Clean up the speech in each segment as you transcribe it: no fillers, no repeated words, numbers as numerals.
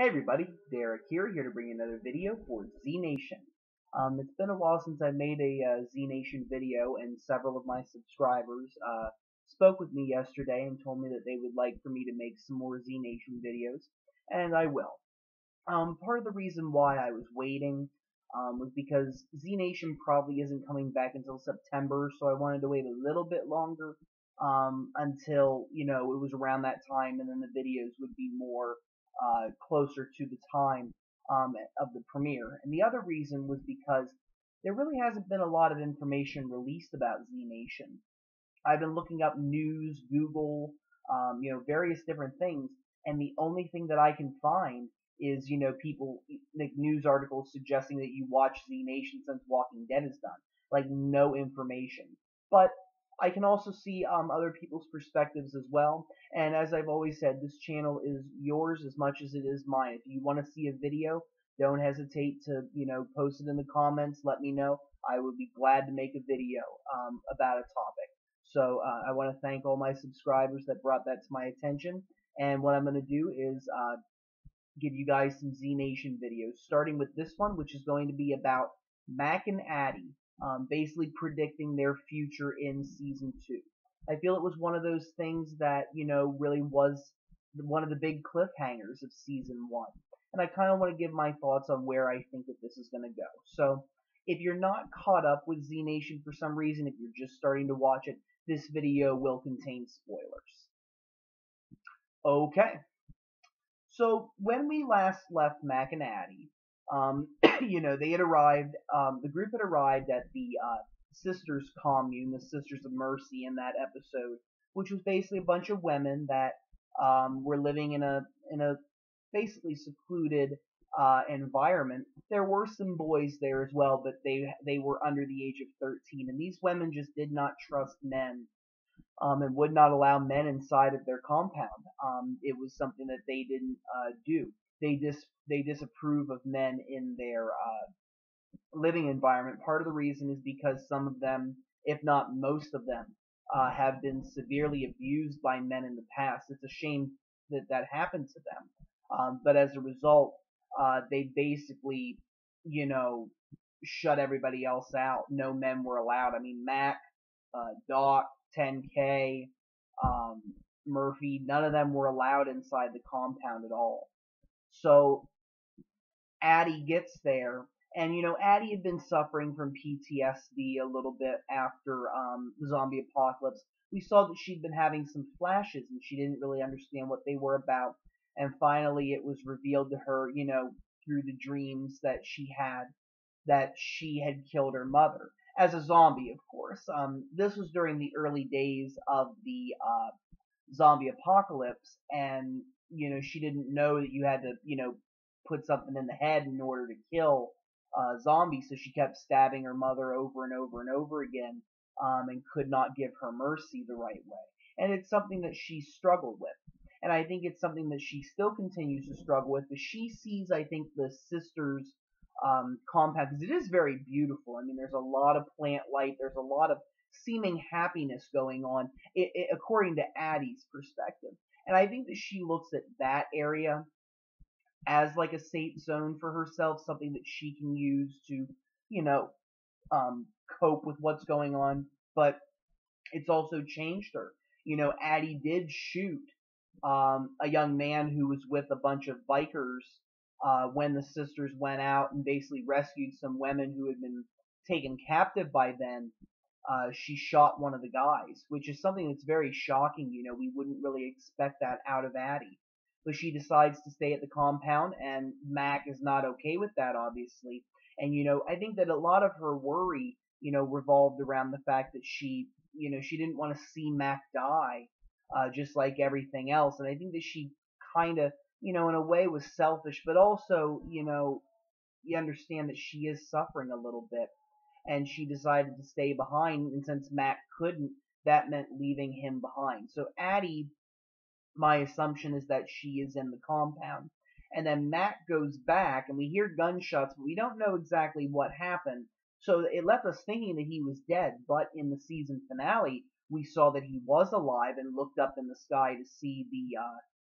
Hey everybody, Derek here to bring you another video for Z Nation. It's been a while since I made a Z Nation video, and several of my subscribers spoke with me yesterday and told me that they would like for me to make some more Z Nation videos, and I will. Part of the reason why I was waiting was because Z Nation probably isn't coming back until September, so I wanted to wait a little bit longer until it was around that time, and then the videos would be more closer to the time of the premiere. And the other reason was because there really hasn't been a lot of information released about Z Nation. I've been looking up news, Google, various different things, and the only thing that I can find is, people like news articles suggesting that you watch Z Nation since Walking Dead is done. Like no information. But I can also see other people's perspectives as well. And as I've always said, this channel is yours as much as it is mine. If you want to see a video, don't hesitate to, post it in the comments. Let me know. I would be glad to make a video about a topic. So I want to thank all my subscribers that brought that to my attention. And what I'm going to do is give you guys some Z Nation videos, starting with this one, which is going to be about Mac and Addy, basically predicting their future in Season 2. I feel it was one of those things that, really was one of the big cliffhangers of Season 1. And I kind of want to give my thoughts on where I think that this is going to go. So, if you're not caught up with Z Nation for some reason, if you're just starting to watch it, this video will contain spoilers. Okay. So when we last left Mac and Addy, they had arrived, the group had arrived at the Sisters Commune, the Sisters of Mercy in that episode, which was basically a bunch of women that were living in a basically secluded environment. There were some boys there as well, but they were under the age of 13, and these women just did not trust men. And would not allow men inside of their compound. It was something that they didn't do. They disapprove of men in their living environment. Part of the reason is because some of them, if not most of them, have been severely abused by men in the past. It's a shame that that happened to them. But as a result, they basically, shut everybody else out. No men were allowed. I mean, Mac, Doc, 10K, Murphy, none of them were allowed inside the compound at all. So Addie gets there, and Addie had been suffering from PTSD a little bit after the zombie apocalypse. We saw that she'd been having some flashes, and she didn't really understand what they were about. And finally, it was revealed to her, through the dreams that she had killed her mother. As a zombie, of course. This was during the early days of the zombie apocalypse, and she didn't know that you had to put something in the head in order to kill zombies, so she kept stabbing her mother over and over and over again, and could not give her mercy the right way. And it's something that she struggled with, and I think it's something that she still continues to struggle with, but she sees, I think, the sisters compound, because it is very beautiful. I mean, there's a lot of plant life, there's a lot of seeming happiness going on, according to Addie's perspective. And I think that she looks at that area as like a safe zone for herself, something that she can use to, cope with what's going on. But it's also changed her. Addie did shoot a young man who was with a bunch of bikers when the sisters went out and basically rescued some women who had been taken captive by them. She shot one of the guys, which is something that's very shocking. We wouldn't really expect that out of Addie. But she decides to stay at the compound, and Mac is not okay with that, obviously. And, I think that a lot of her worry, revolved around the fact that she didn't want to see Mac die, just like everything else. And I think that she kind of, in a way was selfish, but also, you understand that she is suffering a little bit, and she decided to stay behind, and since Mac couldn't, that meant leaving him behind. So Addie, my assumption is that she is in the compound, and then Mac goes back, and we hear gunshots, but we don't know exactly what happened, so it left us thinking that he was dead, but in the season finale, we saw that he was alive and looked up in the sky to see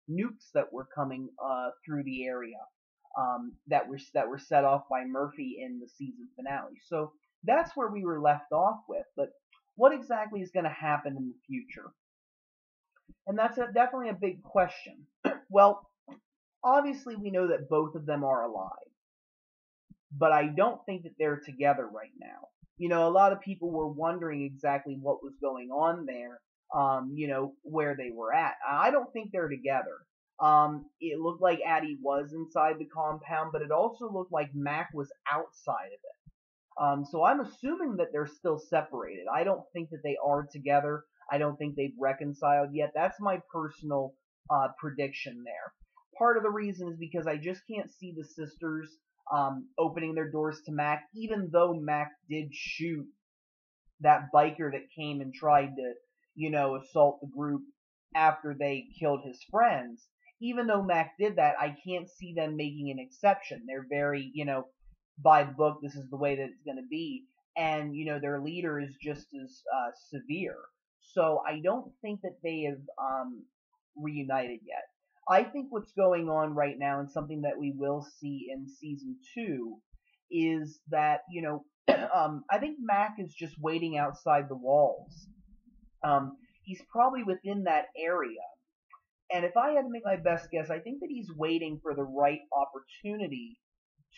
nukes that were coming through the area, that were set off by Murphy in the season finale. So that's where we were left off with. But what exactly is going to happen in the future? And that's definitely a big question. Well, obviously we know that both of them are alive, but I don't think that they're together right now. A lot of people were wondering exactly what was going on there, where they were at. I don't think they're together. It looked like Addie was inside the compound, but it also looked like Mac was outside of it. So I'm assuming that they're still separated. I don't think that they are together. I don't think they've reconciled yet. That's my personal prediction there. Part of the reason is because I just can't see the sisters opening their doors to Mac, even though Mac did shoot that biker that came and tried to, assault the group after they killed his friends. Even though Mac did that, I can't see them making an exception. They're very, by the book, this is the way that it's going to be. And, their leader is just as severe. So I don't think that they have reunited yet. I think what's going on right now, and something that we will see in season 2, is that, I think Mac is just waiting outside the walls. He's probably within that area. And if I had to make my best guess, I think that he's waiting for the right opportunity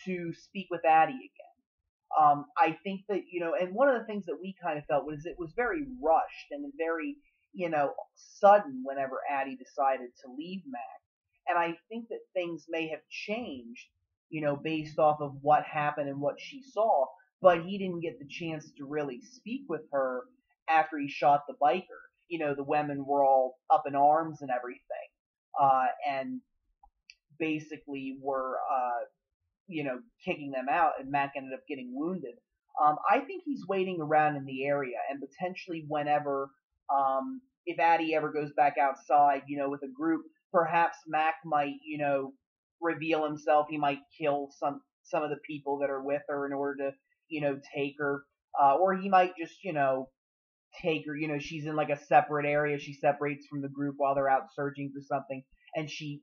to speak with Addie again. I think that, and one of the things that we kind of felt was it was very rushed and very, sudden whenever Addie decided to leave Mac. And I think that things may have changed, based off of what happened and what she saw, but he didn't get the chance to really speak with her after he shot the biker. The women were all up in arms and everything, and basically were, kicking them out, and Mac ended up getting wounded. I think he's waiting around in the area, and potentially whenever, if Addie ever goes back outside, with a group, perhaps Mac might, reveal himself. He might kill some of the people that are with her in order to, take her, or he might just, take her. She's in like a separate area. She separates from the group while they're out searching for something, and she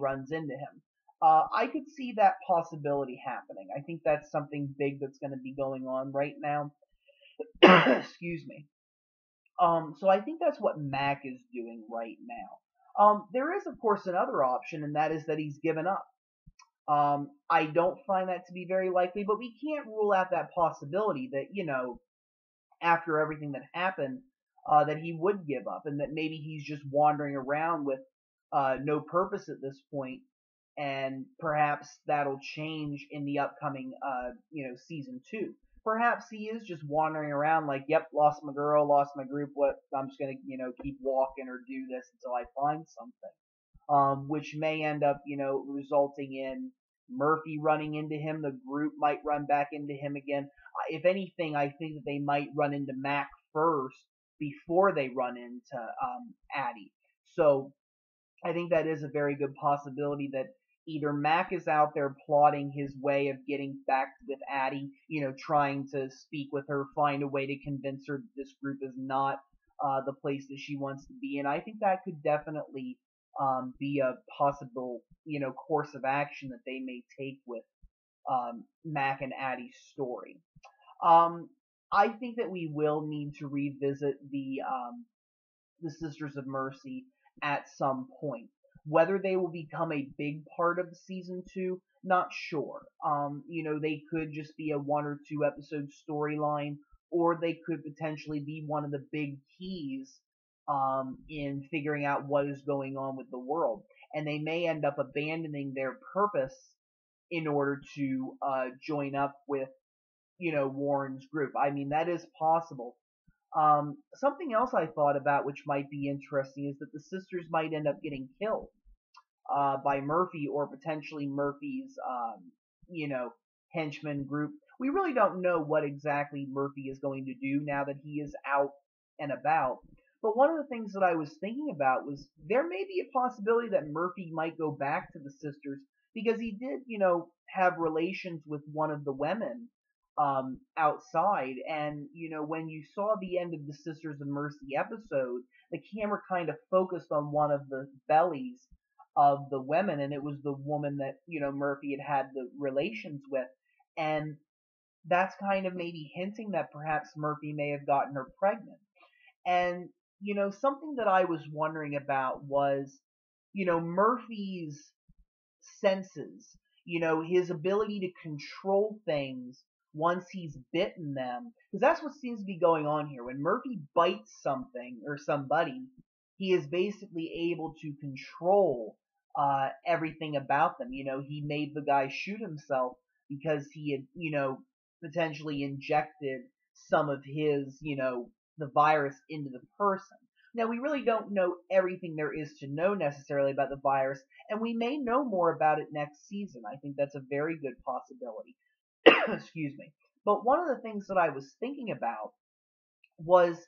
runs into him. I could see that possibility happening. I think that's something big that's going to be going on right now. Excuse me. So I think that's what Mac is doing right now. There is, of course, another option, and that is that he's given up. I don't find that to be very likely, but we can't rule out that possibility that, after everything that happened, that he would give up, and that maybe he's just wandering around with no purpose at this point, and perhaps that'll change in the upcoming, season 2. Perhaps he is just wandering around like, yep, lost my girl, lost my group, what, I'm just gonna, keep walking or do this until I find something. Which may end up, resulting in Murphy running into him. The group might run back into him again. If anything, I think that they might run into Mac first before they run into Addie. So I think that is a very good possibility that either Mac is out there plotting his way of getting back with Addie, trying to speak with her, find a way to convince her that this group is not the place that she wants to be in. I think that could definitely be a possible, course of action that they may take with Mac and Addie's story. I think that we will need to revisit the Sisters of Mercy at some point. Whether they will become a big part of season 2, not sure. They could just be a 1 or 2 episode storyline, or they could potentially be one of the big keys in figuring out what is going on with the world. And they may end up abandoning their purpose in order to join up with, Warren's group. I mean, that is possible. Something else I thought about which might be interesting is that the sisters might end up getting killed by Murphy, or potentially Murphy's, henchman group. We really don't know what exactly Murphy is going to do now that he is out and about. But one of the things that I was thinking about was there may be a possibility that Murphy might go back to the sisters, because he did, have relations with one of the women outside. And, when you saw the end of the Sisters of Mercy episode, the camera kind of focused on one of the bellies of the women, and it was the woman that, Murphy had the relations with. And that's kind of maybe hinting that perhaps Murphy may have gotten her pregnant. And, something that I was wondering about was, Murphy's senses, his ability to control things once he's bitten them. Because that's what seems to be going on here. When Murphy bites something or somebody, he is basically able to control everything about them. He made the guy shoot himself because he had, potentially injected some of his, the virus into the person. Now, we really don't know everything there is to know necessarily about the virus, and we may know more about it next season. I think that's a very good possibility. Excuse me. But one of the things that I was thinking about was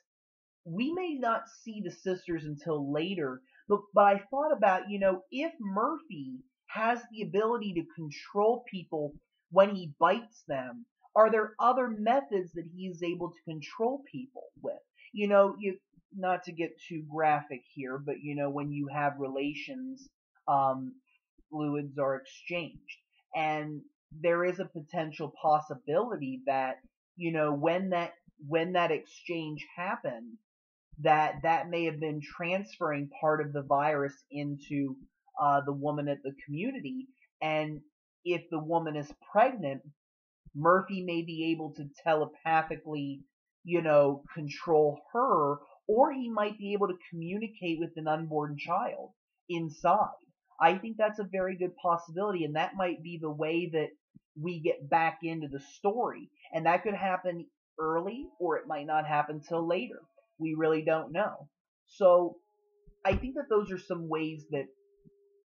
we may not see the sisters until later, but I thought about, if Murphy has the ability to control people when he bites them, are there other methods that he is able to control people with? Not to get too graphic here, but when you have relations, um, fluids are exchanged, and there is a potential possibility that when that exchange happened, that may have been transferring part of the virus into the woman at the community, and if the woman is pregnant, Murphy may be able to telepathically, control her, or he might be able to communicate with an unborn child inside. I think that's a very good possibility, and that might be the way that we get back into the story. And that could happen early, or it might not happen till later. We really don't know. So I think that those are some ways that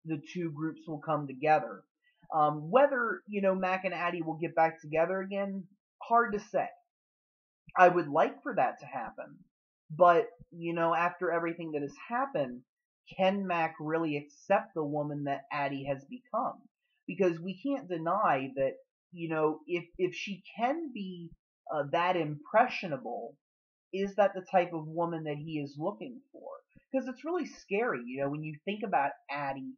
the two groups will come together. Whether, Mac and Addie will get back together again, hard to say. I would like for that to happen. But, after everything that has happened, can Mac really accept the woman that Addie has become? Because we can't deny that, if she can be that impressionable, is that the type of woman that he is looking for? Because it's really scary, when you think about Addie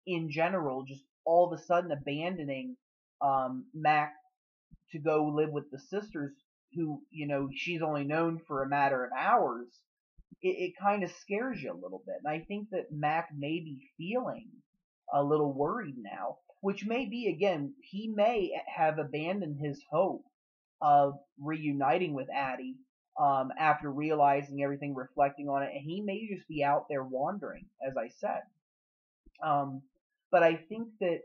in general, just all of a sudden abandoning Mac to go live with the sisters who, she's only known for a matter of hours. It kind of scares you a little bit. And I think that Mac may be feeling a little worried now, which may be, again, he may have abandoned his hope of reuniting with Addie after realizing everything, reflecting on it, and he may just be out there wandering, as I said. But I think that,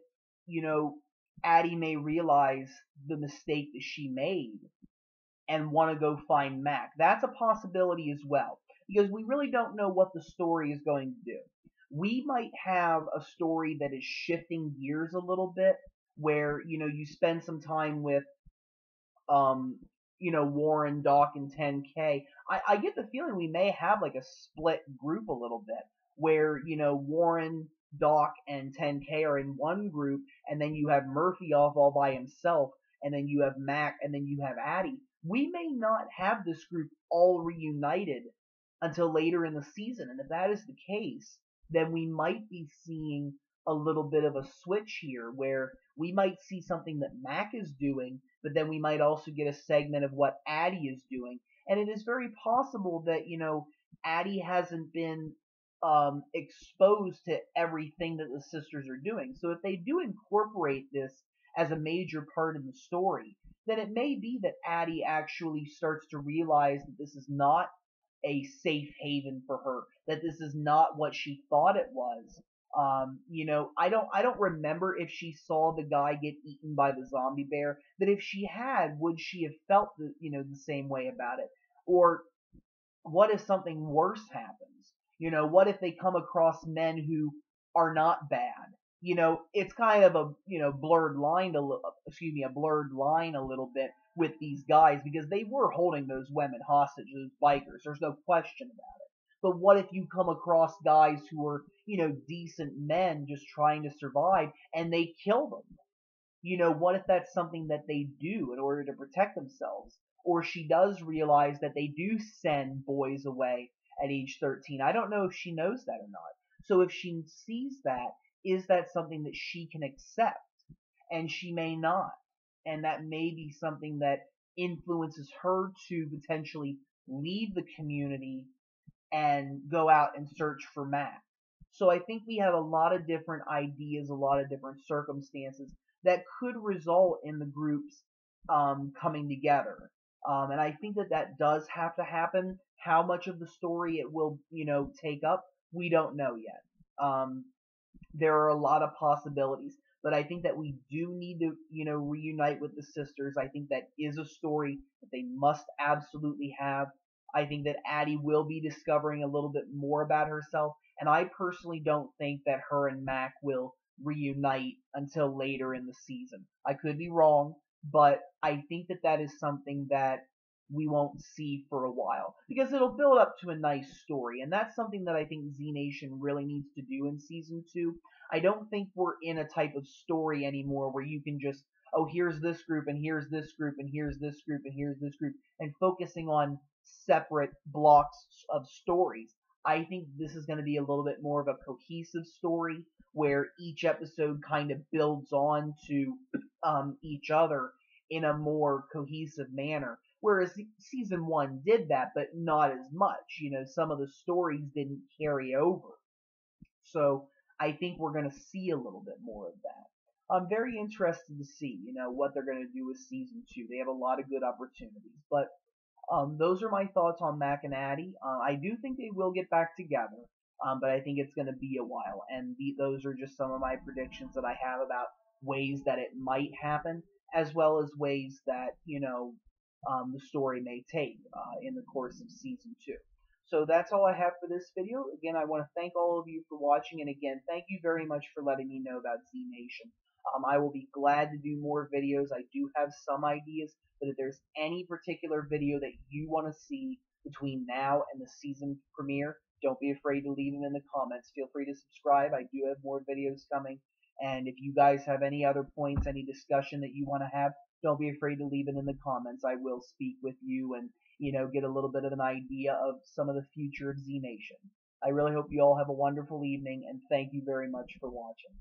Addie may realize the mistake that she made and want to go find Mac. That's a possibility as well, because we really don't know what the story is going to do. We might have a story that is shifting gears a little bit, where, you spend some time with Warren, Doc, and 10K. I get the feeling we may have like a split group a little bit, where, Warren, Doc, and 10K are in one group, and then you have Murphy off all by himself, and then you have Mac, and then you have Addie. We may not have this group all reunited until later in the season, and if that is the case, then we might be seeing a little bit of a switch here, where we might see something that Mac is doing, but then we might also get a segment of what Addie is doing. And it is very possible that, Addie hasn't been exposed to everything that the sisters are doing. So if they do incorporate this as a major part of the story, then it may be that Addie actually starts to realize that this is not a safe haven for her, that this is not what she thought it was. I don't remember if she saw the guy get eaten by the zombie bear, but if she had, would she have felt the same way about it? Or what if something worse happens? What if they come across men who are not bad? It's kind of a, a blurred line a little bit with these guys, because they were holding those women hostage, those bikers. There's no question about it. But what if you come across guys who are, decent men just trying to survive, and they kill them? What if that's something that they do in order to protect themselves? Or she does realize that they do send boys away at age 13. I don't know if she knows that or not. So if she sees that, is that something that she can accept? And she may not. And that may be something that influences her to potentially leave the community and go out and search for Mac. So I think we have a lot of different ideas, a lot of different circumstances that could result in the groups coming together. And I think that that does have to happen. How much of the story it will, take up, we don't know yet. There are a lot of possibilities, but I think that we do need to, reunite with the sisters. I think that is a story that they must absolutely have. I think that Addie will be discovering a little bit more about herself, and I personally don't think that her and Mac will reunite until later in the season. I could be wrong, but I think that that is something that we won't see for a while because it'll build up to a nice story, and that's something that I think Z Nation really needs to do in season 2. I don't think we're in a type of story anymore where you can just, oh, here's this group and here's this group and here's this group and here's this group, and focusing on separate blocks of stories. I think this is going to be a little bit more of a cohesive story where each episode kind of builds on to each other in a more cohesive manner. Whereas season 1 did that, but not as much. Some of the stories didn't carry over. So I think we're going to see a little bit more of that. I'm very interested to see, what they're going to do with season 2. They have a lot of good opportunities. But those are my thoughts on Mac and Addie. I do think they will get back together, but I think it's going to be a while. And those are just some of my predictions that I have about ways that it might happen, as well as ways that, the story may take in the course of season 2. So that's all I have for this video. Again, I want to thank all of you for watching, and again, thank you very much for letting me know about Z Nation. I will be glad to do more videos. I do have some ideas, but if there's any particular video that you want to see between now and the season premiere, don't be afraid to leave them in the comments. Feel free to subscribe. I do have more videos coming. And if you guys have any other points, any discussion that you want to have, don't be afraid to leave it in the comments. I will speak with you and, get a little bit of an idea of some of the future of Z Nation. I really hope you all have a wonderful evening, and thank you very much for watching.